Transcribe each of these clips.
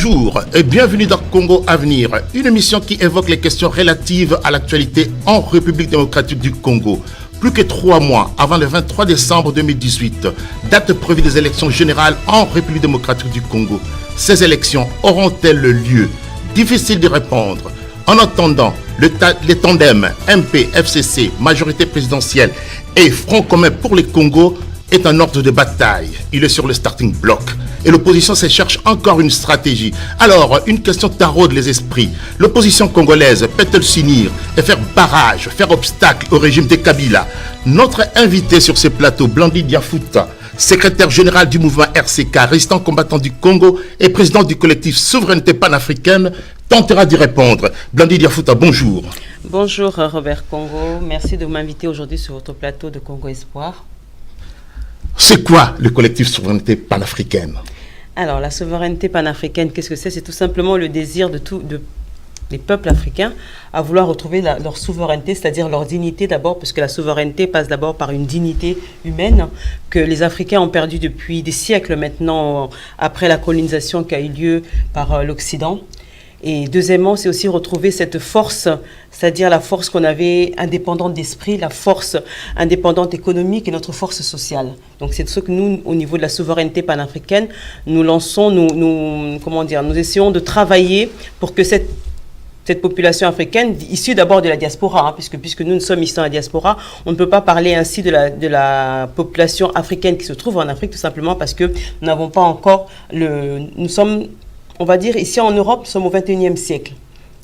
Bonjour et bienvenue dans Congo Avenir, une émission qui évoque les questions relatives à l'actualité en République démocratique du Congo. Plus que 3 mois avant le 23 décembre 2018, date prévue des élections générales en République démocratique du Congo. Ces élections auront-elles lieu? Difficile de répondre. En attendant, les tandems MP-FCC, majorité présidentielle et Front commun pour les Congo est un ordre de bataille. Il est sur le starting block. Et l'opposition se cherche encore une stratégie. Alors, une question taraude les esprits. L'opposition congolaise peut-elle s'unir et faire barrage, faire obstacle au régime de Kabila? Notre invité sur ce plateau, Blandine Diafuta, secrétaire général du mouvement RCK, résistant combattant du Congo et président du collectif Souveraineté panafricaine, tentera d'y répondre. Blandine Diafuta, bonjour. Bonjour Robert Congo, merci de m'inviter aujourd'hui sur votre plateau de Congo Espoir. C'est quoi le collectif Souveraineté panafricaine? Alors, la souveraineté panafricaine, qu'est-ce que c'est? C'est tout simplement le désir des peuples africains à vouloir retrouver leur souveraineté, c'est-à-dire leur dignité d'abord, parce que la souveraineté passe d'abord par une dignité humaine que les Africains ont perdue depuis des siècles maintenant, après la colonisation qui a eu lieu par l'Occident. Et deuxièmement, c'est aussi retrouver cette force, c'est-à-dire la force qu'on avait indépendante d'esprit, la force indépendante économique et notre force sociale. Donc c'est ce que nous, au niveau de la souveraineté panafricaine, nous lançons, nous essayons de travailler pour que cette population africaine, issue d'abord de la diaspora, puisque nous sommes ici dans la diaspora, on ne peut pas parler ainsi de la population africaine qui se trouve en Afrique, tout simplement parce que nous n'avons pas encore nous sommes, on va dire, ici en Europe, nous sommes au 21e siècle.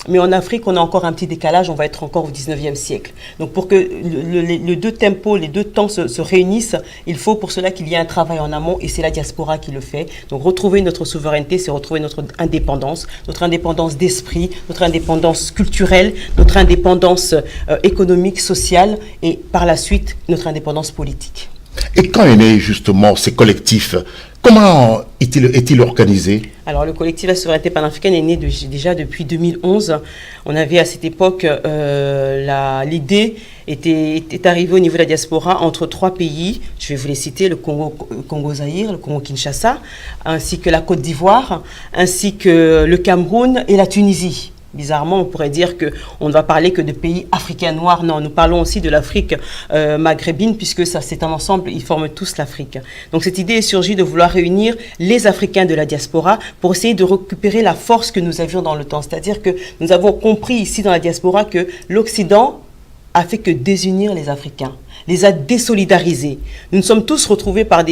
Mais en Afrique, on a encore un petit décalage, on va être encore au 19e siècle. Donc pour que les deux tempos, les deux temps se réunissent, il faut pour cela qu'il y ait un travail en amont et c'est la diaspora qui le fait. Donc retrouver notre souveraineté, c'est retrouver notre indépendance d'esprit, notre indépendance culturelle, notre indépendance économique, sociale et par la suite notre indépendance politique. Et quand est né justement ces collectifs, comment est-il organisé? Alors le collectif La Souveraineté panafricaine est né déjà depuis 2011. On avait à cette époque, l'idée est arrivée au niveau de la diaspora entre 3 pays. Je vais vous les citer, le Congo-Zaïre, le Congo-Kinshasa, ainsi que la Côte d'Ivoire, ainsi que le Cameroun et la Tunisie. Bizarrement, on pourrait dire qu'on ne va parler que de pays africains noirs. Non, nous parlons aussi de l'Afrique maghrébine, puisque ça, c'est un ensemble, ils forment tous l'Afrique. Donc cette idée est surgie de vouloir réunir les Africains de la diaspora pour essayer de récupérer la force que nous avions dans le temps. C'est-à-dire que nous avons compris ici dans la diaspora que l'Occident a fait que désunir les Africains, les a désolidarisés. Nous nous sommes tous retrouvés par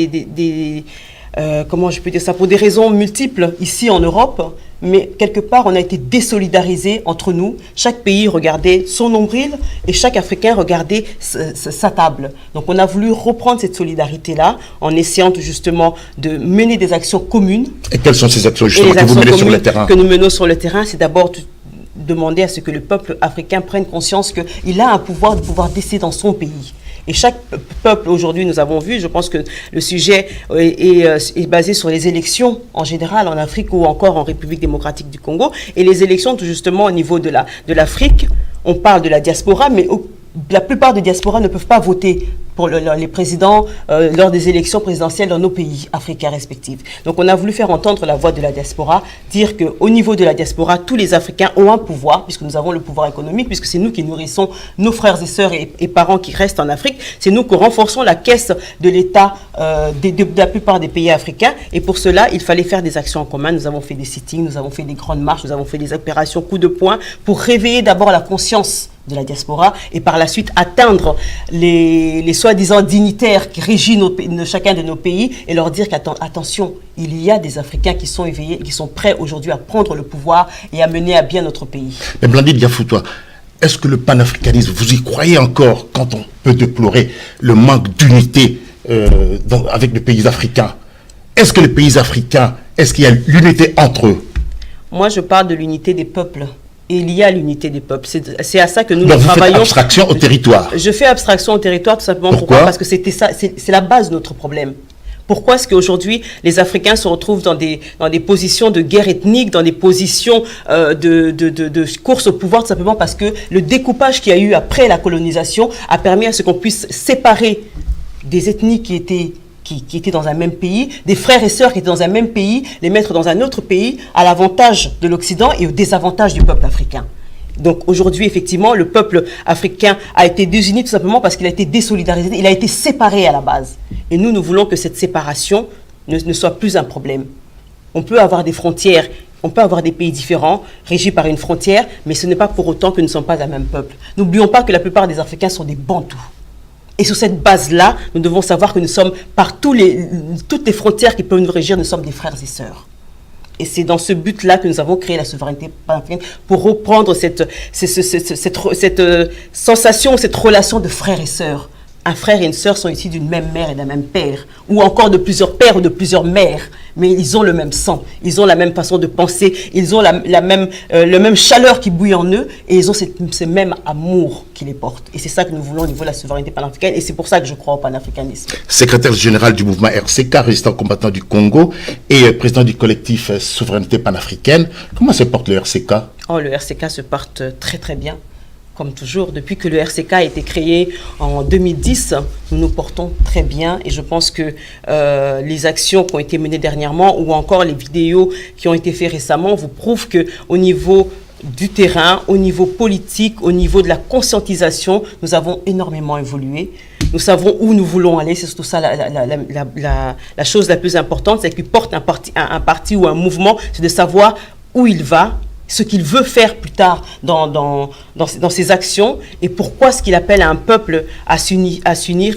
comment je peux dire ça, pour des raisons multiples ici en Europe, mais quelque part on a été désolidarisés entre nous. Chaque pays regardait son nombril et chaque Africain regardait sa table. Donc on a voulu reprendre cette solidarité-là en essayant justement de mener des actions communes. Et quelles sont ces actions justement que vous menez sur le terrain? Que nous menons sur le terrain, c'est d'abord demander à ce que le peuple africain prenne conscience qu'il a un pouvoir de pouvoir décider dans son pays. Et chaque peuple, aujourd'hui, nous avons vu, je pense que le sujet est basé sur les élections en général en Afrique ou encore en République démocratique du Congo. Et les élections, tout justement, au niveau de l'Afrique, on parle de la diaspora, mais la plupart des diasporas ne peuvent pas voter pour les présidents lors des élections présidentielles dans nos pays africains respectifs. Donc on a voulu faire entendre la voix de la diaspora, dire qu'au niveau de la diaspora, tous les Africains ont un pouvoir, puisque nous avons le pouvoir économique, puisque c'est nous qui nourrissons nos frères et sœurs et parents qui restent en Afrique, c'est nous qui renforçons la caisse de l'État de la plupart des pays africains, et pour cela, il fallait faire des actions en commun. Nous avons fait des sittings, nous avons fait des grandes marches, nous avons fait des opérations coup de poing pour réveiller d'abord la conscience de la diaspora et par la suite atteindre les soi-disant dignitaires qui régissent chacun de nos pays et leur dire qu'attention, il y a des Africains qui sont éveillés, qui sont prêts aujourd'hui à prendre le pouvoir et à mener à bien notre pays. Mais Blandine Diafuta, est-ce que le panafricanisme, vous y croyez encore quand on peut déplorer le manque d'unité avec les pays africains? Est-ce que les pays africains, est-ce qu'il y a l'unité entre eux? Moi, je parle de l'unité des peuples. Et il y a l'unité des peuples. C'est à ça que nous travaillons. Vous faites abstraction au territoire. Je fais abstraction au territoire tout simplement. Pourquoi? Parce que c'était ça, c'est la base de notre problème. Pourquoi est-ce qu'aujourd'hui, les Africains se retrouvent dans des positions de guerre ethnique, dans des positions de course au pouvoir, tout simplement parce que le découpage qu'il y a eu après la colonisation a permis à ce qu'on puisse séparer des ethnies qui qui étaient dans un même pays, des frères et sœurs qui étaient dans un même pays, les mettre dans un autre pays à l'avantage de l'Occident et au désavantage du peuple africain. Donc aujourd'hui, effectivement, le peuple africain a été désuni tout simplement parce qu'il a été désolidarisé, il a été séparé à la base. Et nous voulons que cette séparation ne soit plus un problème. On peut avoir des frontières, on peut avoir des pays différents, régis par une frontière, mais ce n'est pas pour autant que nous ne sommes pas un même peuple. N'oublions pas que la plupart des Africains sont des Bantous. Et sur cette base-là, nous devons savoir que nous sommes, par toutes les frontières qui peuvent nous régir, nous sommes des frères et sœurs. Et c'est dans ce but-là que nous avons créé la souveraineté panafricaine, pour reprendre cette sensation, cette relation de frères et sœurs. Un frère et une sœur sont issus d'une même mère et d'un même père, ou encore de plusieurs pères ou de plusieurs mères, mais ils ont le même sang, ils ont la même façon de penser, ils ont le même chaleur qui bouille en eux, et ils ont ce même amour qui les porte. Et c'est ça que nous voulons au niveau de la souveraineté panafricaine, et c'est pour ça que je crois au panafricanisme. Secrétaire général du mouvement RCK, résistant combattant du Congo, et président du collectif Souveraineté panafricaine, comment se porte le RCK? Le RCK se porte très très bien. Comme toujours, depuis que le RCK a été créé en 2010, nous nous portons très bien et je pense que les actions qui ont été menées dernièrement ou encore les vidéos qui ont été faites récemment vous prouvent qu'au niveau du terrain, au niveau politique, au niveau de la conscientisation, nous avons énormément évolué. Nous savons où nous voulons aller, c'est surtout ça la chose la plus importante, c'est qu'il porte un parti ou un mouvement, c'est de savoir où il va, ce qu'il veut faire plus tard dans ses actions et pourquoi est-ce qu'il appelle à un peuple à s'unir,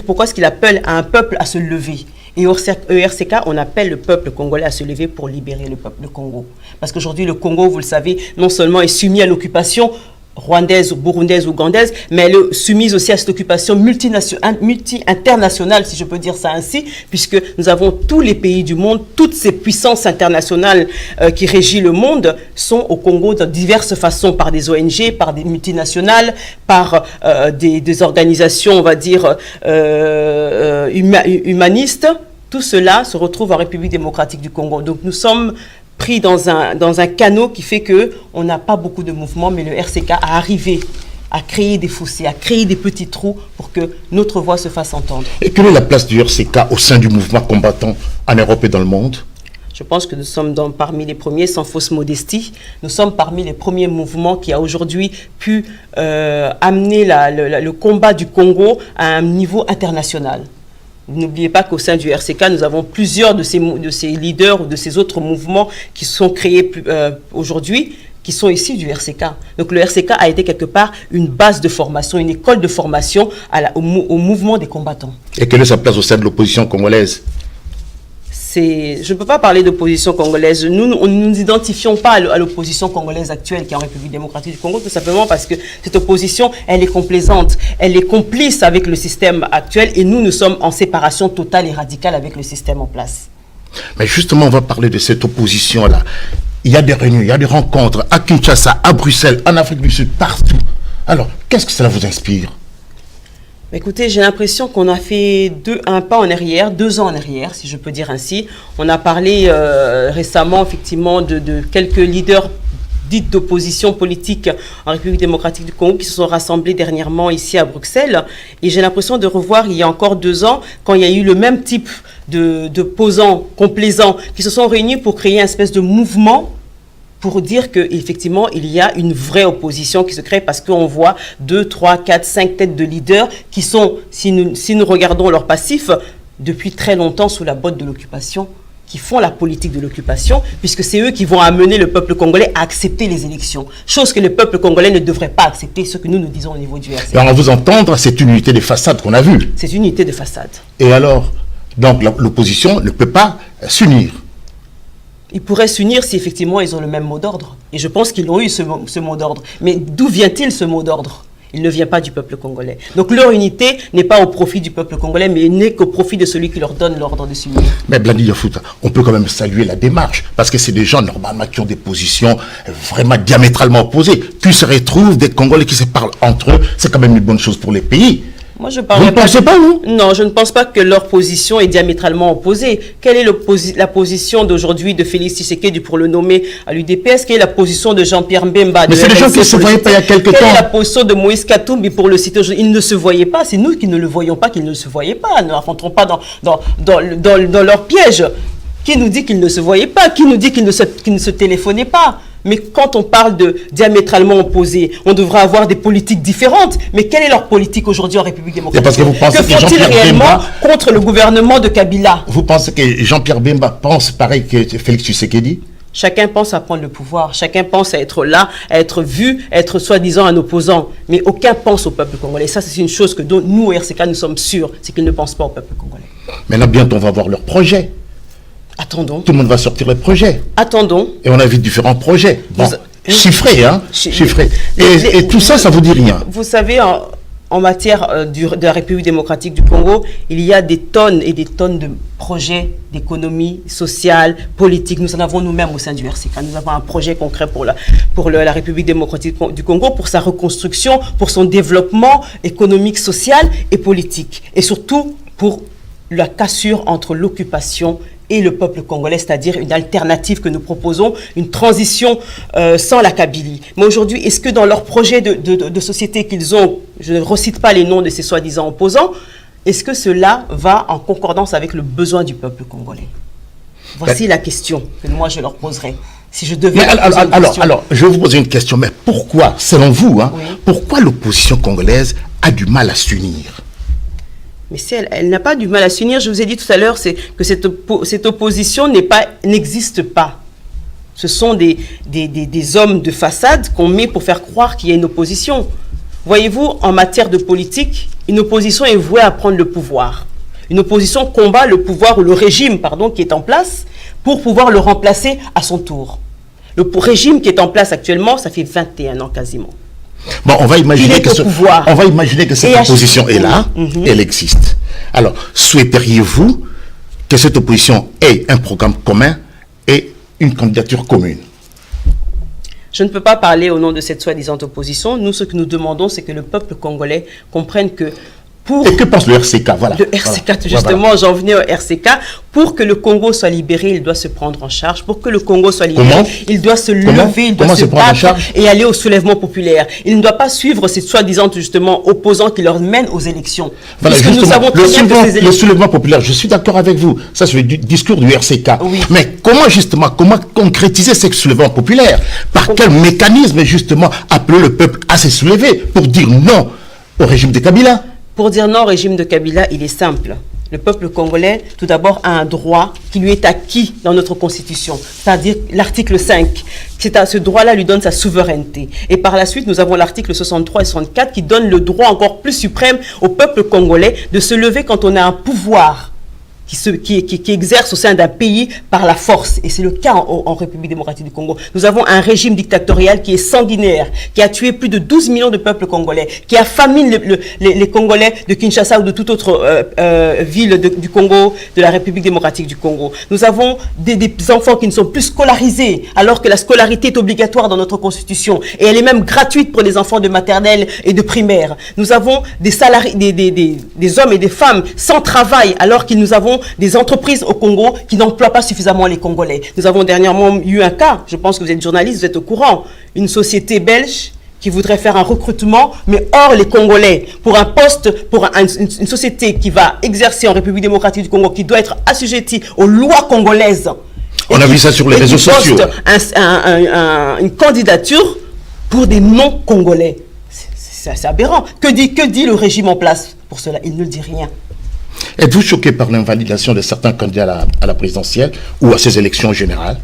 pourquoi est-ce qu'il appelle à un peuple à se lever. Et au RCK, on appelle le peuple congolais à se lever pour libérer le peuple du Congo. Parce qu'aujourd'hui, le Congo, vous le savez, non seulement est soumis à l'occupation rwandaise ou burundaise ou ougandaise, mais elle est soumise aussi à cette occupation multi-internationale, si je peux dire ça ainsi, puisque nous avons tous les pays du monde, toutes ces puissances internationales qui régissent le monde sont au Congo de diverses façons, par des ONG, par des multinationales, par des organisations, on va dire, humanistes. Tout cela se retrouve en République démocratique du Congo. Donc nous sommes pris dans un canot qui fait qu'on n'a pas beaucoup de mouvements, mais le RCK a arrivé à créer des fossés, à créer des petits trous pour que notre voix se fasse entendre. Et quelle est la place du RCK au sein du mouvement combattant en Europe et dans le monde? Je pense que nous sommes parmi les premiers, sans fausse modestie, nous sommes parmi les premiers mouvements qui a aujourd'hui pu amener le combat du Congo à un niveau international. N'oubliez pas qu'au sein du RCK, nous avons plusieurs de ces leaders ou de ces autres mouvements qui sont créés aujourd'hui, qui sont issus du RCK. Donc le RCK a été quelque part une base de formation, une école de formation au mouvement des combattants. Et quelle est sa place au sein de l'opposition congolaise? Je ne peux pas parler d'opposition congolaise. Nous ne nous identifions pas à l'opposition congolaise actuelle qui est en République démocratique du Congo, tout simplement parce que cette opposition, elle est complaisante, elle est complice avec le système actuel et nous sommes en séparation totale et radicale avec le système en place. Mais justement, on va parler de cette opposition-là. Il y a des réunions, il y a des rencontres à Kinshasa, à Bruxelles, en Afrique du Sud, partout. Alors, qu'est-ce que cela vous inspire? Écoutez, j'ai l'impression qu'on a fait 2 ans en arrière, si je peux dire ainsi. On a parlé récemment, effectivement, de quelques leaders dits d'opposition politique en République démocratique du Congo qui se sont rassemblés dernièrement ici à Bruxelles. Et j'ai l'impression de revoir, il y a encore 2 ans, quand il y a eu le même type de posants, complaisants, qui se sont réunis pour créer une espèce de mouvement pour dire qu'effectivement, il y a une vraie opposition qui se crée parce qu'on voit 2, 3, 4, 5 têtes de leaders qui sont, si nous regardons leur passif, depuis très longtemps sous la botte de l'occupation, qui font la politique de l'occupation, puisque c'est eux qui vont amener le peuple congolais à accepter les élections. Chose que le peuple congolais ne devrait pas accepter, ce que nous disons au niveau du RCK. Et on va vous entendre, c'est une unité de façade qu'on a vue. C'est une unité de façade. Et alors, donc l'opposition ne peut pas s'unir. Ils pourraient s'unir si effectivement ils ont le même mot d'ordre. Et je pense qu'ils ont eu ce mot d'ordre. Mais d'où vient-il ce mot d'ordre? Il ne vient pas du peuple congolais. Donc leur unité n'est pas au profit du peuple congolais, mais n'est qu'au profit de celui qui leur donne l'ordre de s'unir. Mais Blandi Yafouta, on peut quand même saluer la démarche, parce que c'est des gens normalement qui ont des positions vraiment diamétralement opposées. Puis se retrouvent des Congolais qui se parlent entre eux, c'est quand même une bonne chose pour les pays. Moi, je Vous parlerai ne pensez pas, vous? Non, je ne pense pas que leur position est diamétralement opposée. Quelle est la position d'aujourd'hui de Félix Tshisekedi pour le nommer à l'UDPS? Quelle est la position de Jean-Pierre Mbemba? Mais c'est des gens qui ne se voyaient pas il y a quelque temps. Quelle est la position de Moïse Katumbi pour le citer aujourd'hui? Ils ne se voyaient pas. C'est nous qui ne le voyons pas, qu'ils ne se voyaient pas. Ne rentrons pas dans leur piège. Qui nous dit qu'ils ne se voyaient pas? Qui nous dit qu'ils ne se téléphonaient pas? Mais quand on parle de diamétralement opposés, on devrait avoir des politiques différentes. Mais quelle est leur politique aujourd'hui en République démocratique? Parce que vous pensez que font-ils réellement contre le gouvernement de Kabila? Vous pensez que Jean-Pierre Bemba pense pareil que Félix Tshisekedi? Chacun pense à prendre le pouvoir. Chacun pense à être là, à être vu, à être soi-disant un opposant. Mais aucun pense au peuple congolais. Ça, c'est une chose que nous, au RCK, nous sommes sûrs. C'est qu'ils ne pensent pas au peuple congolais. Maintenant, bientôt, on va voir leur projet. Attendons. Tout le monde va sortir les projets. Attendons. Et on a vu différents projets. Bon, chiffrés, hein. Chiffrés. Et tout ça, ça vous dit rien. Vous savez, en matière de la République démocratique du Congo, il y a des tonnes et des tonnes de projets d'économie sociale, politique. Nous en avons nous-mêmes au sein du RCK. Nous avons un projet concret pour la République démocratique du Congo, pour sa reconstruction, pour son développement économique, social et politique. Et surtout pour la cassure entre l'occupation et le peuple congolais, c'est-à-dire une alternative que nous proposons, une transition sans la Kabylie. Mais aujourd'hui, est-ce que dans leur projet de société qu'ils ont, je ne recite pas les noms de ces soi-disant opposants, est-ce que cela va en concordance avec le besoin du peuple congolais? Voici la question que moi je leur poserai. Si je devais alors, je vais vous poser une question, mais pourquoi, selon vous, hein, oui, pourquoi l'opposition congolaise a du mal à s'unir? Mais si elle n'a pas du mal à s'unir, je vous ai dit tout à l'heure, c'est que cette opposition n'existe pas. Ce sont des hommes de façade qu'on met pour faire croire qu'il y a une opposition. Voyez-vous, en matière de politique, une opposition est vouée à prendre le pouvoir. Une opposition combat le pouvoir ou le régime, pardon, qui est en place pour pouvoir le remplacer à son tour. Le régime qui est en place actuellement, ça fait 21 ans quasiment. Bon, on va imaginer que cette opposition est là, elle existe. Alors, souhaiteriez-vous que cette opposition ait un programme commun et une candidature commune? Je ne peux pas parler au nom de cette soi-disant opposition. Nous, ce que nous demandons, c'est que le peuple congolais comprenne que et que pense le RCK? Voilà. Le RCK, justement, voilà. J'en venais au RCK. Pour que le Congo soit libéré, il doit se prendre en charge. Pour que le Congo soit libéré, il doit se lever, il doit se battre et aller au soulèvement populaire. Il ne doit pas suivre ces soi-disant, justement, opposants qui leur mènent aux élections. Voilà, justement, nous savons le soulèvement populaire, je suis d'accord avec vous. Ça, c'est le discours du RCK. Oui. Mais comment concrétiser ce soulèvement populaire? Par quel mécanisme, justement, appeler le peuple à se soulever pour dire non au régime de Kabila? Pour dire non au régime de Kabila, il est simple. Le peuple congolais, tout d'abord, a un droit qui lui est acquis dans notre Constitution, c'est-à-dire l'article 5. Ce droit-là lui donne sa souveraineté. Et par la suite, nous avons l'article 63 et 64 qui donne le droit encore plus suprême au peuple congolais de se lever quand on a un pouvoir qui exerce au sein d'un pays par la force. Et c'est le cas en République démocratique du Congo. Nous avons un régime dictatorial qui est sanguinaire, qui a tué plus de 12 millions de peuples congolais, qui affamine les Congolais de Kinshasa ou de toute autre ville du Congo, de la République démocratique du Congo. Nous avons des enfants qui ne sont plus scolarisés, alors que la scolarité est obligatoire dans notre Constitution. Et elle est même gratuite pour les enfants de maternelle et de primaire. Nous avons des salariés, des hommes et des femmes sans travail, alors que nous avons des entreprises au Congo qui n'emploient pas suffisamment les Congolais. Nous avons dernièrement eu un cas, je pense que vous êtes journaliste, vous êtes au courant, une société belge qui voudrait faire un recrutement, mais hors les Congolais, pour un poste, pour une société qui va exercer en République démocratique du Congo, qui doit être assujettie aux lois congolaises. On a vu ça sur les réseaux sociaux. Une candidature pour des non-Congolais. C'est aberrant. Que dit le régime en place pour cela? Il ne dit rien. Êtes-vous choqué par l'invalidation de certains candidats à la présidentielle ou à ces élections en général?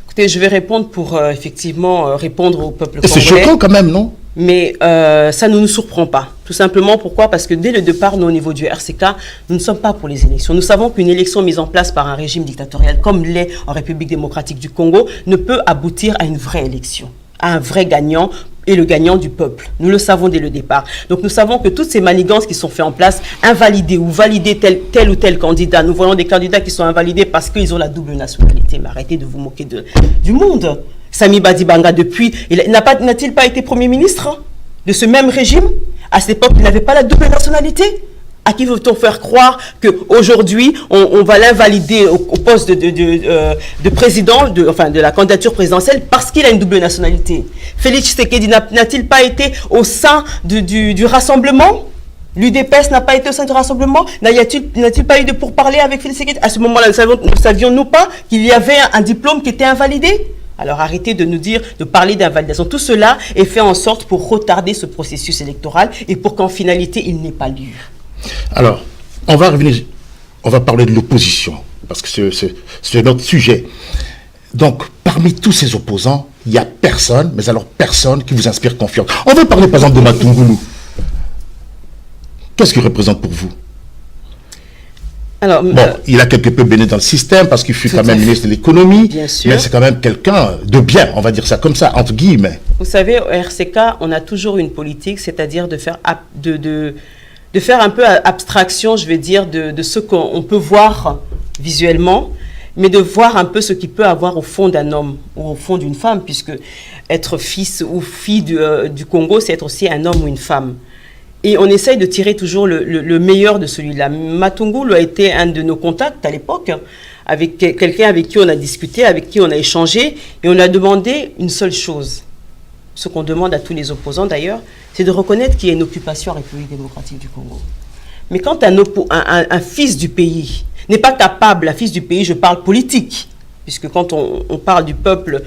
Écoutez, je vais répondre pour effectivement répondre au peuple congolais. C'est choquant quand même, non? Mais ça ne nous surprend pas. Tout simplement, pourquoi? Parce que dès le départ, nous, au niveau du RCK, nous ne sommes pas pour les élections. Nous savons qu'une élection mise en place par un régime dictatorial comme l'est en République démocratique du Congo ne peut aboutir à une vraie élection, à un vrai gagnant, et le gagnant du peuple. Nous le savons dès le départ. Donc nous savons que toutes ces manigances qui sont faites en place, invalider ou valider tel ou tel candidat, nous voyons des candidats qui sont invalidés parce qu'ils ont la double nationalité. Mais arrêtez de vous moquer du monde. Sami Badibanga, depuis, n'a-t-il pas été Premier ministre de ce même régime? À cette époque, il n'avait pas la double nationalité. À qui veut-on faire croire qu'aujourd'hui, on va l'invalider au poste de président, de la candidature présidentielle parce qu'il a une double nationalité? Félix Tshisekedi n'a-t-il pas été au sein du rassemblement? L'UDPS n'a pas été au sein du rassemblement? N'a-t-il pas eu de pourparlers avec Félix Tshisekedi? À ce moment-là, ne savions-nous pas qu'il y avait un diplôme qui était invalidé? Alors arrêtez de nous dire, de parler d'invalidation. Tout cela est fait en sorte pour retarder ce processus électoral et pour qu'en finalité, il n'ait pas lieu. Alors, on va parler de l'opposition, parce que c'est notre sujet. Donc, parmi tous ces opposants, il n'y a personne, mais alors personne qui vous inspire confiance. On va parler par exemple de Matungulu. Qu'est-ce qu'il représente pour vous? Alors, bon, il a quelque peu baigné dans le système, parce qu'il fut quand même ministre de l'économie, mais c'est quand même quelqu'un de bien, on va dire ça comme ça, entre guillemets. Vous savez, au RCK, on a toujours une politique, c'est-à-dire de faire un peu abstraction, je vais dire, de ce qu'on peut voir visuellement, mais de voir un peu ce qu'il peut avoir au fond d'un homme ou au fond d'une femme, puisque être fils ou fille du Congo, c'est être aussi un homme ou une femme. Et on essaye de tirer toujours le meilleur de celui-là. Matungulu a été un de nos contacts à l'époque, avec quelqu'un avec qui on a discuté, avec qui on a échangé, et on a demandé une seule chose. Ce qu'on demande à tous les opposants d'ailleurs, c'est de reconnaître qu'il y a une occupation en République démocratique du Congo. Mais quand un fils du pays n'est pas capable, un fils du pays, je parle politique, puisque quand on parle du peuple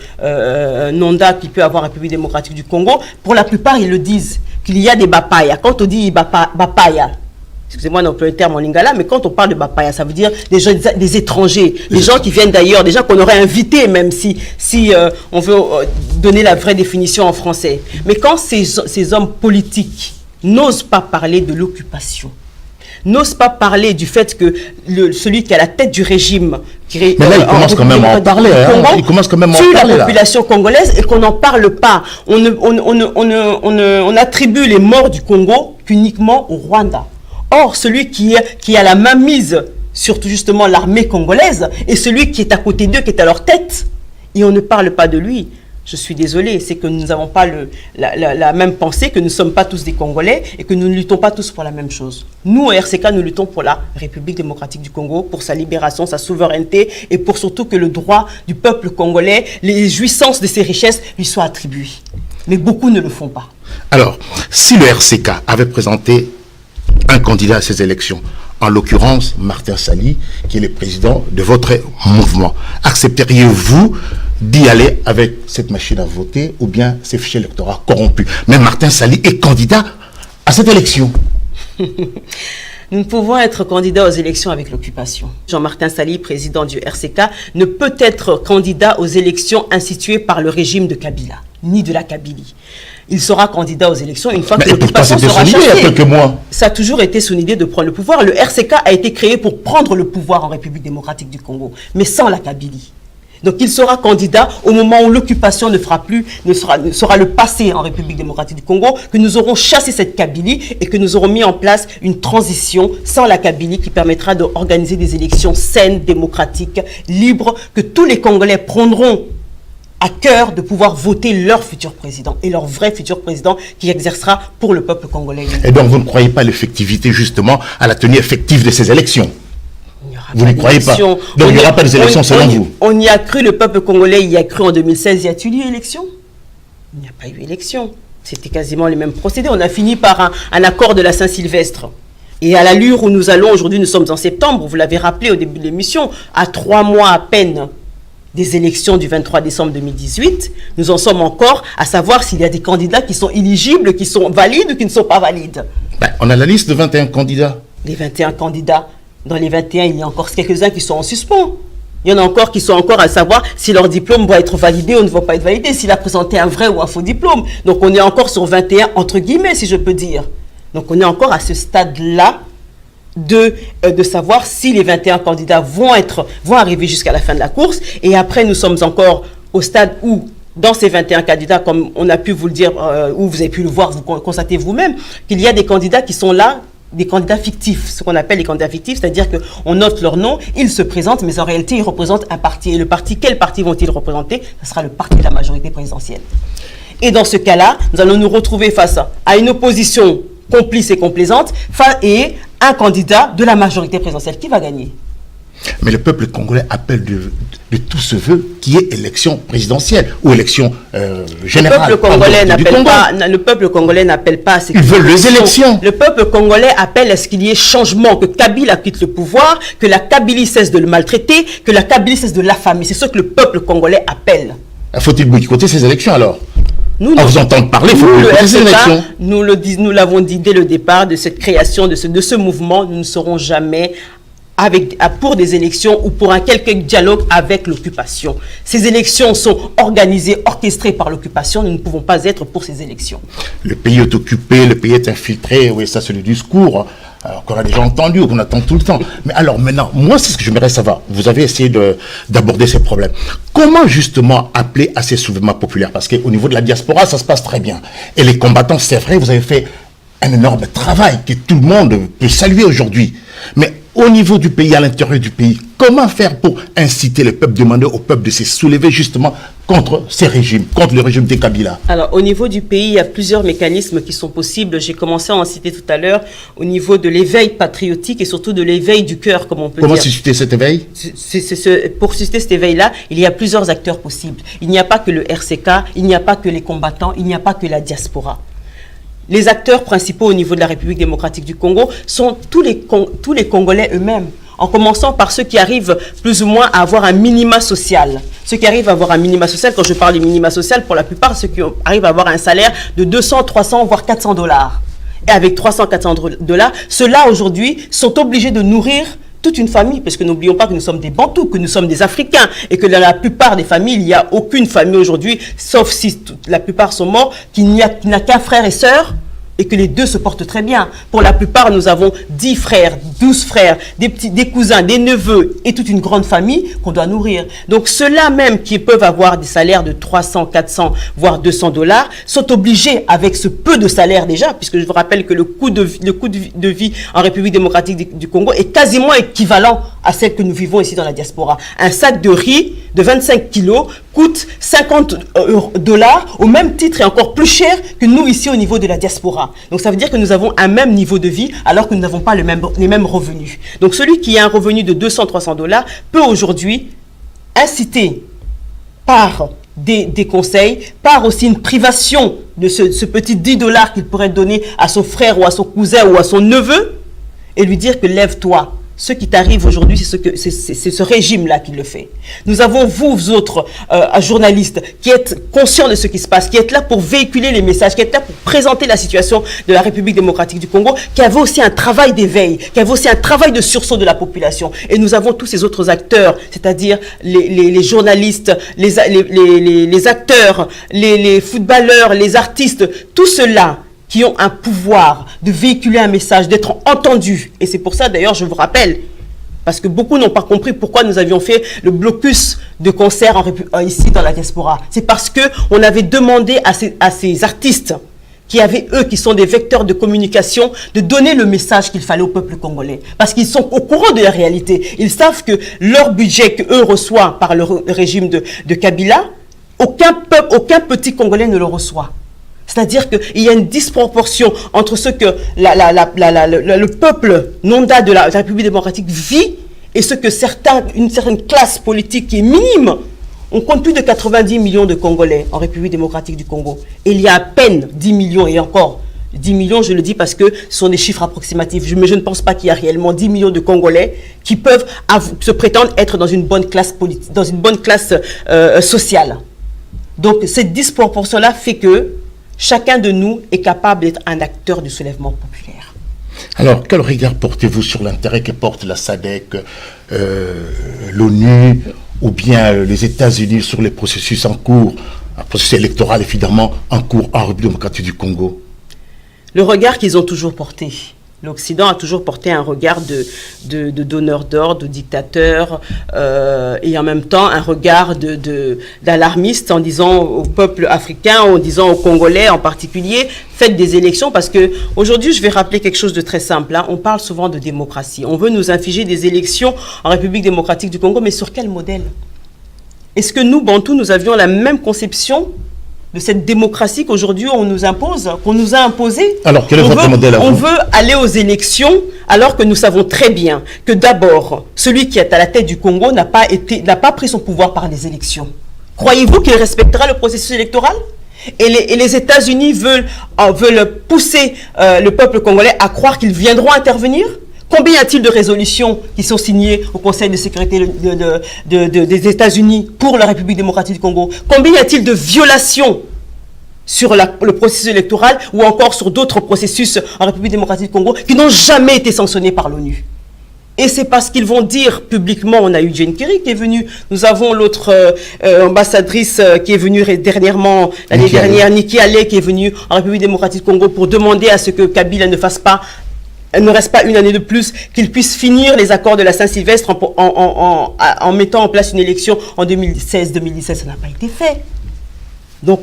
Nonda qui peut avoir en République démocratique du Congo, pour la plupart ils le disent, qu'il y a des bapaya. Quand on dit bapaya, excusez-moi d'employer le terme en lingala, mais quand on parle de bapaya, ça veut dire des étrangers, des gens qui viennent d'ailleurs, des gens qu'on aurait invités même si on veut donner la vraie définition en français. Mais quand ces hommes politiques n'osent pas parler de l'occupation, n'osent pas parler du fait que celui qui est à la tête du régime, mais là, il commence quand même à en parler. Il commence quand même à en parler. Tue la population congolaise et qu'on n'en parle pas. On attribue les morts du Congo qu'uniquement au Rwanda. Or, celui qui a la main mise sur justement l'armée congolaise et celui qui est à côté d'eux, qui est à leur tête, et on ne parle pas de lui. Je suis désolé, c'est que nous n'avons pas la même pensée, que nous ne sommes pas tous des Congolais et que nous ne luttons pas tous pour la même chose. Nous, au RCK, nous luttons pour la République démocratique du Congo, pour sa libération, sa souveraineté et pour surtout que le droit du peuple congolais, les jouissances de ses richesses lui soient attribuées. Mais beaucoup ne le font pas. Alors, si le RCK avait présenté un candidat à ces élections, en l'occurrence Martin Sali, qui est le président de votre mouvement, accepteriez-vous d'y aller avec cette machine à voter ou bien ces fichiers électoraux corrompus? Mais Martin Sali est candidat à cette élection. Nous ne pouvons être candidats aux élections avec l'occupation. Jean-Martin Sali, président du RCK, ne peut être candidat aux élections instituées par le régime de Kabila, ni de la Kabylie. Il sera candidat aux élections une fois que l'occupation sera chassée. Il y a quelques mois. Ça a toujours été son idée de prendre le pouvoir. Le RCK a été créé pour prendre le pouvoir en République démocratique du Congo, mais sans la Kabylie. Donc il sera candidat au moment où l'occupation sera le passé en République démocratique du Congo, que nous aurons chassé cette Kabylie et que nous aurons mis en place une transition sans la Kabylie qui permettra d'organiser des élections saines, démocratiques, libres, que tous les Congolais prendront à cœur de pouvoir voter leur futur président et leur vrai futur président qui exercera pour le peuple congolais. Et donc vous ne croyez pas l'effectivité justement à la tenue effective de ces élections? Vous n'y croyez pas? Donc il n'y aura pas des élections selon vous? On y a cru, le peuple congolais y a cru en 2016. Y a-t-il eu élection? Il n'y a pas eu élection. C'était quasiment les mêmes procédés. On a fini par un accord de la Saint-Sylvestre. Et à l'allure où nous allons, aujourd'hui nous sommes en septembre, vous l'avez rappelé au début de l'émission, à 3 mois à peine des élections du 23 décembre 2018, nous en sommes encore à savoir s'il y a des candidats qui sont éligibles, qui sont valides ou qui ne sont pas valides. On a la liste de 21 candidats. Les 21 candidats. Dans les 21, il y a encore quelques-uns qui sont en suspens. Il y en a encore qui sont encore à savoir si leur diplôme va être validé ou ne va pas être validé, s'il a présenté un vrai ou un faux diplôme. Donc on est encore sur 21, entre guillemets, si je peux dire. Donc on est encore à ce stade-là de savoir si les 21 candidats vont arriver jusqu'à la fin de la course. Et après, nous sommes encore au stade où, dans ces 21 candidats, comme on a pu vous le dire, ou vous avez pu le voir, vous constatez vous-même, qu'il y a des candidats qui sont là, des candidats fictifs, ce qu'on appelle les candidats fictifs, c'est-à-dire qu'on note leur nom, ils se présentent, mais en réalité, ils représentent un parti. Et le parti, quel parti vont-ils représenter? Ce sera le parti de la majorité présidentielle. Et dans ce cas-là, nous allons nous retrouver face à une opposition complices et complaisantes, et un candidat de la majorité présidentielle. Qui va gagner? Mais le peuple congolais appelle de tout ce vœu qui est élection présidentielle ou élection générale. Le peuple congolais n'appelle pas à ce qu'ils veulent les élections. Le peuple congolais appelle à ce qu'il y ait changement, que Kabila quitte le pouvoir, que la Kabylie cesse de le maltraiter, que la Kabylie cesse de l'affamer. C'est ce que le peuple congolais appelle. Faut-il boycotter ces élections alors? Vous entendre parler, il faut boycotter ces élections. Nous l'avons dit dès le départ de cette création, de ce mouvement, nous ne serons jamais pour des élections ou pour un quelconque dialogue avec l'occupation. Ces élections sont organisées, orchestrées par l'occupation. Nous ne pouvons pas être pour ces élections. Le pays est occupé, le pays est infiltré. Oui, ça c'est le discours qu'on a déjà entendu, qu'on attend tout le temps. Mais alors maintenant, moi c'est ce que j'aimerais savoir. Vous avez essayé d'aborder ces problèmes. Comment justement appeler à ces soulèvements populaires? Parce qu'au niveau de la diaspora, ça se passe très bien. Et les combattants, c'est vrai, vous avez fait un énorme travail que tout le monde peut saluer aujourd'hui. Mais au niveau du pays, à l'intérieur du pays, comment faire pour inciter le peuple, demander au peuple de se soulever justement contre ces régimes, contre le régime des Kabila? Alors, au niveau du pays, il y a plusieurs mécanismes qui sont possibles. J'ai commencé à en citer tout à l'heure au niveau de l'éveil patriotique et surtout de l'éveil du cœur, comme on peut dire. Comment susciter cet éveil? Pour susciter cet éveil-là, il y a plusieurs acteurs possibles. Il n'y a pas que le RCK, il n'y a pas que les combattants, il n'y a pas que la diaspora. Les acteurs principaux au niveau de la République démocratique du Congo sont tous les Congolais eux-mêmes, en commençant par ceux qui arrivent plus ou moins à avoir un minima social. Ceux qui arrivent à avoir un minima social, quand je parle de minima social, pour la plupart, ceux qui arrivent à avoir un salaire de 200, 300, voire 400 $. Et avec 300, 400 $, ceux-là aujourd'hui sont obligés de nourrir toute une famille, parce que n'oublions pas que nous sommes des Bantous, que nous sommes des Africains, et que dans la plupart des familles, il n'y a aucune famille aujourd'hui, sauf si la plupart sont morts, qui n'a qu'un frère et sœur, et que les deux se portent très bien. Pour la plupart, nous avons 10 frères, 12 frères, des cousins, des neveux, et toute une grande famille qu'on doit nourrir. Donc ceux-là même qui peuvent avoir des salaires de 300, 400, voire 200 $, sont obligés, avec ce peu de salaire déjà, puisque je vous rappelle que le coût de vie en République démocratique du Congo est quasiment équivalent à celle que nous vivons ici dans la diaspora. Un sac de riz de 25 kilos coûte 50 $, au même titre et encore plus cher que nous ici au niveau de la diaspora. Donc ça veut dire que nous avons un même niveau de vie alors que nous n'avons pas les mêmes revenus. Donc celui qui a un revenu de 200, 300 $ peut aujourd'hui inciter par des conseils, par aussi une privation de ce petit 10 $ qu'il pourrait donner à son frère ou à son cousin ou à son neveu et lui dire que lève-toi. Ce qui t'arrive aujourd'hui, c'est ce régime-là qui le fait. Nous avons, vous autres journalistes, qui êtes conscients de ce qui se passe, qui êtes là pour véhiculer les messages, qui êtes là pour présenter la situation de la République démocratique du Congo, qui avez aussi un travail d'éveil, qui avez aussi un travail de sursaut de la population. Et nous avons tous ces autres acteurs, c'est-à-dire les journalistes, les acteurs, les footballeurs, les artistes, tout cela qui ont un pouvoir de véhiculer un message, d'être entendus. Et c'est pour ça, d'ailleurs, je vous rappelle, parce que beaucoup n'ont pas compris pourquoi nous avions fait le blocus de concerts ici dans la diaspora. C'est parce qu'on avait demandé à ces artistes, qui sont des vecteurs de communication, de donner le message qu'il fallait au peuple congolais. Parce qu'ils sont au courant de la réalité. Ils savent que leur budget qu'eux reçoivent par le régime de Kabila, aucun petit Congolais ne le reçoit. C'est-à-dire qu'il y a une disproportion entre ce que le peuple non-da de la République démocratique vit et ce que une certaine classe politique qui est minime. On compte plus de 90 millions de Congolais en République démocratique du Congo. Et il y a à peine 10 millions, et encore 10 millions, je le dis parce que ce sont des chiffres approximatifs. Mais je ne pense pas qu'il y a réellement 10 millions de Congolais qui peuvent se prétendre être dans une bonne classe politique, dans une bonne classe sociale. Donc cette disproportion-là fait que chacun de nous est capable d'être un acteur du soulèvement populaire. Alors, quel regard portez-vous sur l'intérêt que porte la SADC, l'ONU ou bien les États-Unis sur les processus en cours, un processus électoral évidemment en cours en République démocratique du Congo? Le regard qu'ils ont toujours porté. L'Occident a toujours porté un regard de donneur d'ordre, de dictateur, et en même temps un regard d'alarmiste en disant au peuple africain, en disant aux Congolais en particulier, faites des élections, parce que aujourd'hui je vais rappeler quelque chose de très simple. Hein. On parle souvent de démocratie. On veut nous infliger des élections en République démocratique du Congo, mais sur quel modèle? Est-ce que nous, Bantous, nous avions la même conception de cette démocratie qu'aujourd'hui on nous impose, qu'on nous a imposée. Alors, quel est votre modèle à vous? On veut aller aux élections alors que nous savons très bien que d'abord, celui qui est à la tête du Congo n'a pas pris son pouvoir par les élections. Croyez-vous qu'il respectera le processus électoral? Et les États-Unis veulent pousser le peuple congolais à croire qu'ils viendront intervenir? Combien y a-t-il de résolutions qui sont signées au Conseil de sécurité des États-Unis pour la République démocratique du Congo? Combien y a-t-il de violations sur le processus électoral ou encore sur d'autres processus en République démocratique du Congo qui n'ont jamais été sanctionnés par l'ONU? Et c'est parce qu'ils vont dire publiquement, on a eu Jane Kerry qui est venue, nous avons l'autre ambassadrice qui est venue dernièrement, l'année dernière, Nikki Haley, qui est venue en République démocratique du Congo pour demander à ce que Kabila ne reste pas une année de plus, qu'il puisse finir les accords de la Saint-Sylvestre en mettant en place une élection en 2016-2017. Ça n'a pas été fait. Donc,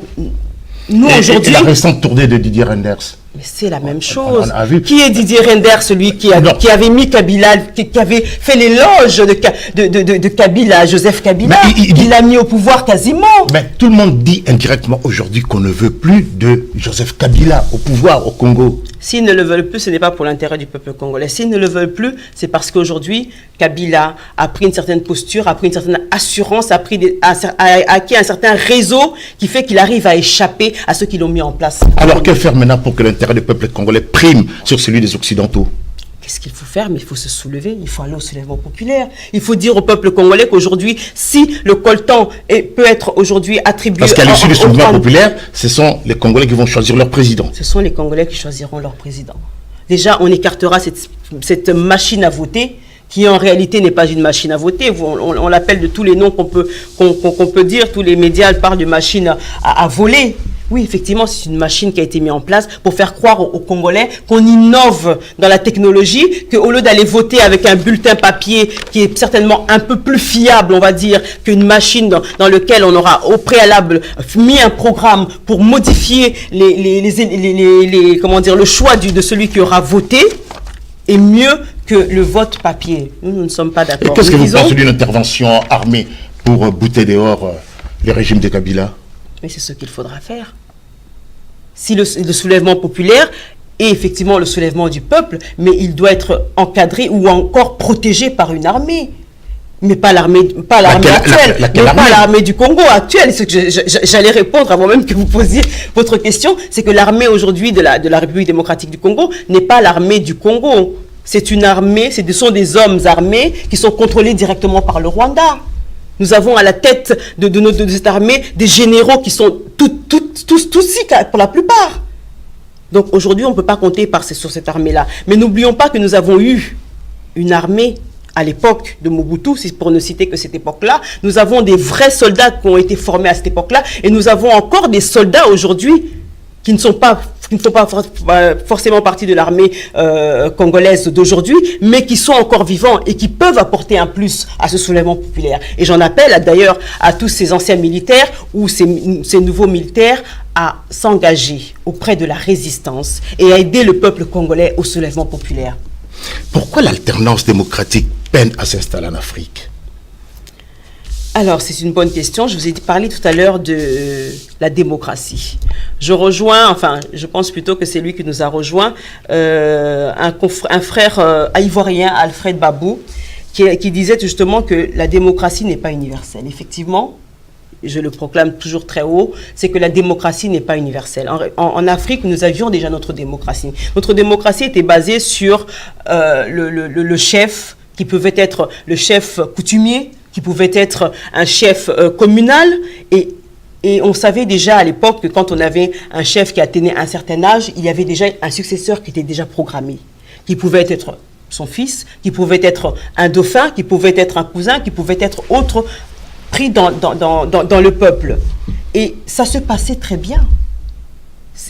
nous aujourd'hui... Et la récente tournée de Didier Reynders. Mais c'est la même chose. Vu. Qui est Didier Reynders, celui qui avait mis Kabila, qui avait fait l'éloge de Kabila, Joseph Kabila, il l'a mis au pouvoir quasiment. Mais tout le monde dit indirectement aujourd'hui qu'on ne veut plus de Joseph Kabila au pouvoir au Congo. S'ils ne le veulent plus, ce n'est pas pour l'intérêt du peuple congolais. S'ils ne le veulent plus, c'est parce qu'aujourd'hui, Kabila a pris une certaine posture, a pris une certaine assurance, a acquis un certain réseau qui fait qu'il arrive à échapper à ceux qui l'ont mis en place. Alors que faire maintenant pour que l'intérêt du peuple congolais prime sur celui des Occidentaux? Qu'est-ce qu'il faut faire? Mais il faut se soulever, il faut aller au soulèvement populaire. Il faut dire au peuple congolais qu'aujourd'hui, si le coltan peut être aujourd'hui attribué... Parce qu'à l'issue du soulèvement populaire, ce sont les Congolais qui vont choisir leur président. Ce sont les Congolais qui choisiront leur président. Déjà, on écartera cette machine à voter, qui en réalité n'est pas une machine à voter. On l'appelle de tous les noms qu'on peut dire. Tous les médias parlent de machine à voler. Oui, effectivement, c'est une machine qui a été mise en place pour faire croire aux Congolais qu'on innove dans la technologie, qu'au lieu d'aller voter avec un bulletin papier qui est certainement un peu plus fiable, on va dire, qu'une machine dans laquelle on aura au préalable mis un programme pour modifier le choix de celui qui aura voté, est mieux que le vote papier. Nous ne sommes pas d'accord. Et qu'est-ce que vous pensez d'une intervention armée pour bouter dehors le régime de Kabila? Mais c'est ce qu'il faudra faire. Si le soulèvement populaire est effectivement le soulèvement du peuple, mais il doit être encadré ou encore protégé par une armée. Mais pas l'armée actuelle, mais pas l'armée du Congo actuelle. J'allais répondre avant même que vous posiez votre question. C'est que l'armée aujourd'hui de la République démocratique du Congo n'est pas l'armée du Congo. C'est une armée, ce sont des hommes armés qui sont contrôlés directement par le Rwanda. Nous avons à la tête de cette armée des généraux qui sont tous pour la plupart. Donc aujourd'hui, on ne peut pas compter sur cette armée-là. Mais n'oublions pas que nous avons eu une armée à l'époque de Mobutu, pour ne citer que cette époque-là. Nous avons des vrais soldats qui ont été formés à cette époque-là. Et nous avons encore des soldats aujourd'hui qui ne font pas forcément partie de l'armée congolaise d'aujourd'hui, mais qui sont encore vivants et qui peuvent apporter un plus à ce soulèvement populaire. Et j'en appelle d'ailleurs à tous ces anciens militaires ou ces nouveaux militaires à s'engager auprès de la résistance et à aider le peuple congolais au soulèvement populaire. Pourquoi l'alternance démocratique peine à s'installer en Afrique? Alors, c'est une bonne question. Je vous ai parlé tout à l'heure de la démocratie. Je pense plutôt que c'est lui qui nous a rejoint, un frère ivoirien, Alfred Babou, qui disait justement que la démocratie n'est pas universelle. Effectivement, je le proclame toujours très haut, c'est que la démocratie n'est pas universelle. En Afrique, nous avions déjà notre démocratie. Notre démocratie était basée sur le chef, qui pouvait être le chef coutumier, qui pouvait être un chef communal, et on savait déjà à l'époque que quand on avait un chef qui atteignait un certain âge, il y avait déjà un successeur qui était déjà programmé, qui pouvait être son fils, qui pouvait être un dauphin, qui pouvait être un cousin, qui pouvait être autre, pris dans le peuple. Et ça se passait très bien.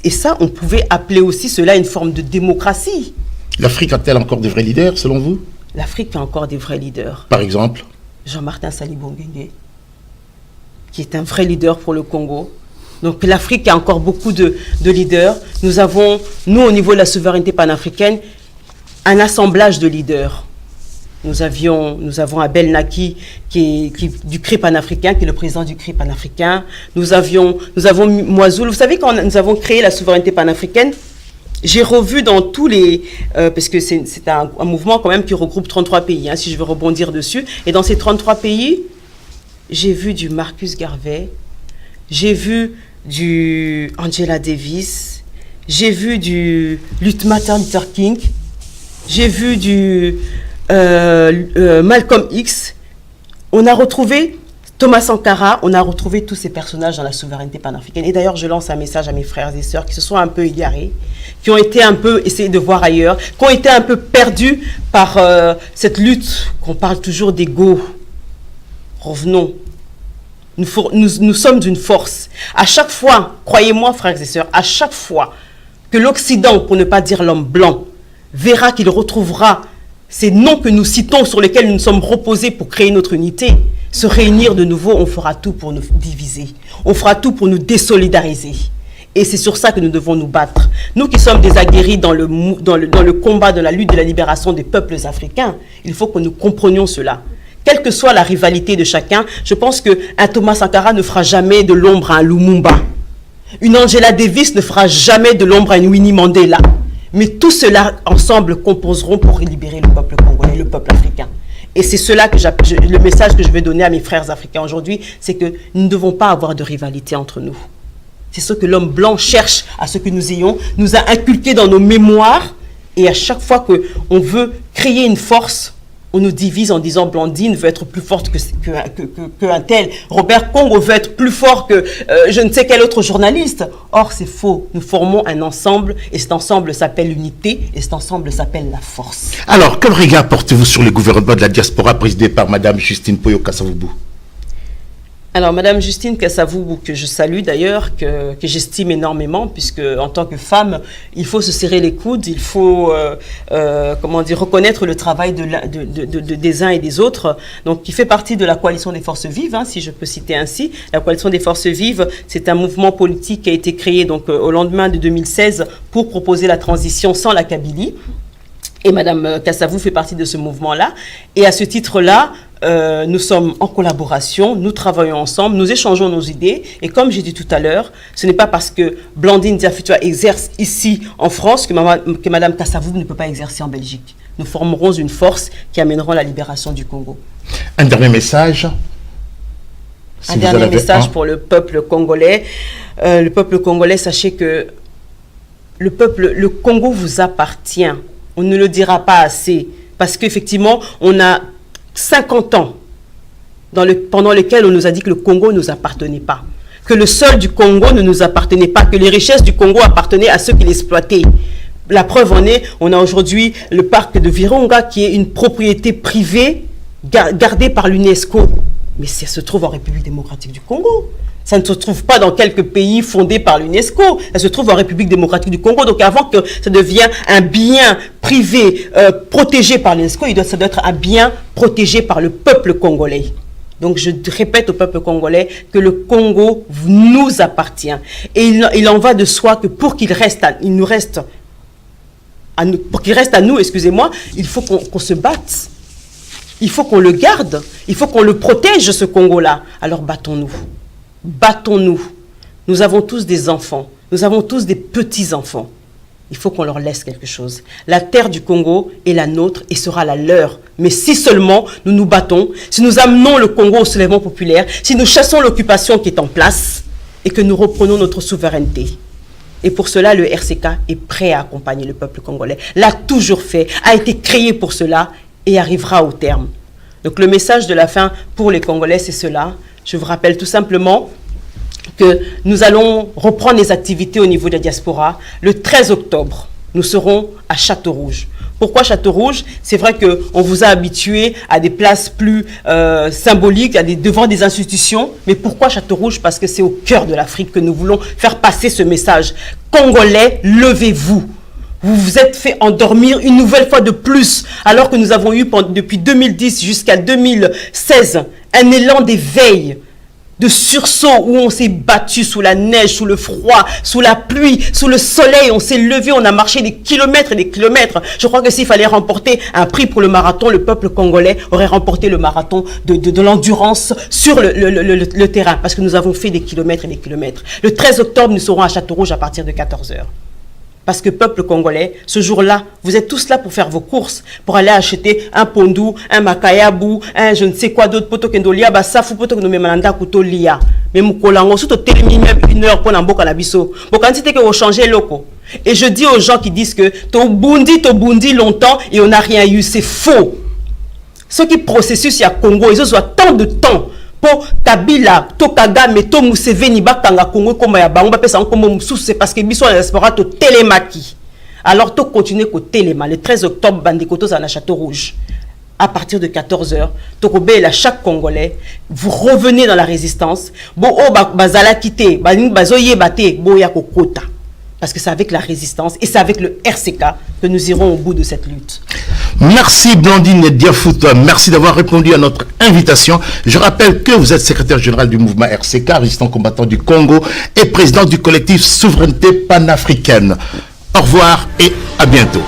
Et ça, on pouvait appeler aussi cela une forme de démocratie. L'Afrique a-t-elle encore des vrais leaders, selon vous? L'Afrique a encore des vrais leaders. Par exemple Jean-Martin Sali-Bonguenge, qui est un vrai leader pour le Congo. Donc l'Afrique a encore beaucoup de leaders. Nous avons, au niveau de la souveraineté panafricaine, un assemblage de leaders. Nous avons Abel Naki, qui est du CRI panafricain, qui est le président du CRI panafricain. Nous avons Moizoul. Vous savez, quand nous avons créé la souveraineté panafricaine, j'ai revu dans tous les... parce que c'est un mouvement quand même qui regroupe 33 pays, si je veux rebondir dessus. Et dans ces 33 pays, j'ai vu du Marcus Garvey, j'ai vu du Angela Davis, j'ai vu du Martin Luther King, j'ai vu du Malcolm X. On a retrouvé Thomas Sankara, on a retrouvé tous ces personnages dans la souveraineté panafricaine. Et d'ailleurs, je lance un message à mes frères et sœurs qui se sont un peu égarés, qui ont été un peu essayés de voir ailleurs, qui ont été un peu perdus par cette lutte qu'on parle toujours d'ego. Revenons. Nous sommes d'une force. À chaque fois, croyez-moi, frères et sœurs, à chaque fois que l'Occident, pour ne pas dire l'homme blanc, verra qu'il retrouvera ces noms que nous citons, sur lesquels nous nous sommes reposés pour créer notre unité, se réunir de nouveau, on fera tout pour nous diviser. On fera tout pour nous désolidariser. Et c'est sur ça que nous devons nous battre. Nous qui sommes des aguerris dans le combat, de la lutte de la libération des peuples africains, il faut que nous comprenions cela. Quelle que soit la rivalité de chacun, je pense qu'un Thomas Sankara ne fera jamais de l'ombre à un Lumumba. Une Angela Davis ne fera jamais de l'ombre à une Winnie Mandela. Mais tout cela ensemble composeront pour libérer le peuple congolais, le peuple africain. Et c'est cela que le message que je vais donner à mes frères africains aujourd'hui, c'est que nous ne devons pas avoir de rivalité entre nous. C'est ce que l'homme blanc cherche à ce que nous ayons, nous a inculqué dans nos mémoires. Et à chaque fois qu'on veut créer une force, on nous divise en disant Blandine veut être plus forte qu'un tel. Robert Congo veut être plus fort que je ne sais quel autre journaliste. Or, c'est faux. Nous formons un ensemble et cet ensemble s'appelle l'unité et cet ensemble s'appelle la force. Alors, quel regard portez-vous sur le gouvernement de la diaspora présidé par Mme Justine Poyo Kassavubu? Alors, Madame Justine Kassavubu, que je salue d'ailleurs, que j'estime énormément, puisque en tant que femme, il faut se serrer les coudes, il faut reconnaître le travail des uns et des autres. Donc, qui fait partie de la coalition des forces vives, si je peux citer ainsi. La coalition des forces vives, c'est un mouvement politique qui a été créé donc au lendemain de 2016 pour proposer la transition sans la Kabylie. Et Madame Kassavou fait partie de ce mouvement-là. Et à ce titre-là, nous sommes en collaboration, nous travaillons ensemble, nous échangeons nos idées. Et comme j'ai dit tout à l'heure, ce n'est pas parce que Blandine Diafutua exerce ici en France que Madame Kassavou ne peut pas exercer en Belgique. Nous formerons une force qui amènera la libération du Congo. Un dernier message. Un dernier message pour le peuple congolais. Le peuple congolais, sachez que le Congo vous appartient. On ne le dira pas assez, parce qu'effectivement, on a 50 ans pendant lesquels on nous a dit que le Congo ne nous appartenait pas, que le sol du Congo ne nous appartenait pas, que les richesses du Congo appartenaient à ceux qui l'exploitaient. La preuve en est, on a aujourd'hui le parc de Virunga qui est une propriété privée gardée par l'UNESCO. Mais ça se trouve en République démocratique du Congo. Ça ne se trouve pas dans quelques pays fondés par l'UNESCO. Ça se trouve en République démocratique du Congo. Donc avant que ça devienne un bien privé protégé par l'UNESCO, ça doit être un bien protégé par le peuple congolais. Donc je répète au peuple congolais que le Congo nous appartient. Et il en va de soi que pour qu'il reste à nous, excusez-moi, il faut qu'on se batte. Il faut qu'on le garde. Il faut qu'on le protège, ce Congo-là. Alors battons-nous. Battons-nous. Nous avons tous des enfants. Nous avons tous des petits-enfants. Il faut qu'on leur laisse quelque chose. La terre du Congo est la nôtre et sera la leur. Mais si seulement nous nous battons, si nous amenons le Congo au soulèvement populaire, si nous chassons l'occupation qui est en place et que nous reprenons notre souveraineté. Et pour cela, le RCK est prêt à accompagner le peuple congolais. L'a toujours fait, a été créé pour cela et arrivera au terme. Donc le message de la fin pour les Congolais, c'est cela. Je vous rappelle tout simplement que nous allons reprendre les activités au niveau de la diaspora. Le 13 octobre, nous serons à Château-Rouge. Pourquoi Château-Rouge? C'est vrai qu'on vous a habitué à des places plus symboliques, devant des institutions. Mais pourquoi Château-Rouge? Parce que c'est au cœur de l'Afrique que nous voulons faire passer ce message. Congolais, levez-vous. Vous vous êtes fait endormir une nouvelle fois de plus, alors que nous avons eu depuis 2010 jusqu'à 2016 un élan d'éveil. de sursaut où on s'est battu sous la neige, sous le froid, sous la pluie, sous le soleil, on s'est levé, on a marché des kilomètres et des kilomètres. Je crois que s'il fallait remporter un prix pour le marathon, le peuple congolais aurait remporté le marathon de l'endurance sur le terrain, parce que nous avons fait des kilomètres et des kilomètres. Le 13 octobre, nous serons à Château-Rouge à partir de 14 h. Parce que peuple congolais, ce jour-là, vous êtes tous là pour faire vos courses, pour aller acheter un pondou, un makayabou, un je ne sais quoi d'autre, poto kendolia, basafu, poto kendo memalanda kuto lia. Mais moukolango, surtout termine même 1 heure pour n'amboka la biso. Bon, quand c'était que vous changez loco. Et je dis aux gens qui disent que to bundi longtemps et on n'a rien eu, c'est faux. Ce qui processus il y a Congo, ils ont tant de temps. Po Kabila, to Kagame, to Museveni, bakanga Congo comme ya bango pesa comme mususu, c'est parce que biso la diaspora to télémaki. Alors to continuer ko téléma le 13 octobre bandikoto à Château-Rouge. À partir de 14 h, to kobela chaque Congolais, vous revenez dans la résistance. Bo o bazala kité, bazoye bate, bo ya kokota. Parce que c'est avec la résistance et c'est avec le RCK que nous irons au bout de cette lutte. Merci Blandine Diafouta, merci d'avoir répondu à notre invitation. Je rappelle que vous êtes secrétaire général du mouvement RCK, résistant combattant du Congo, et président du collectif Souveraineté panafricaine. Au revoir et à bientôt.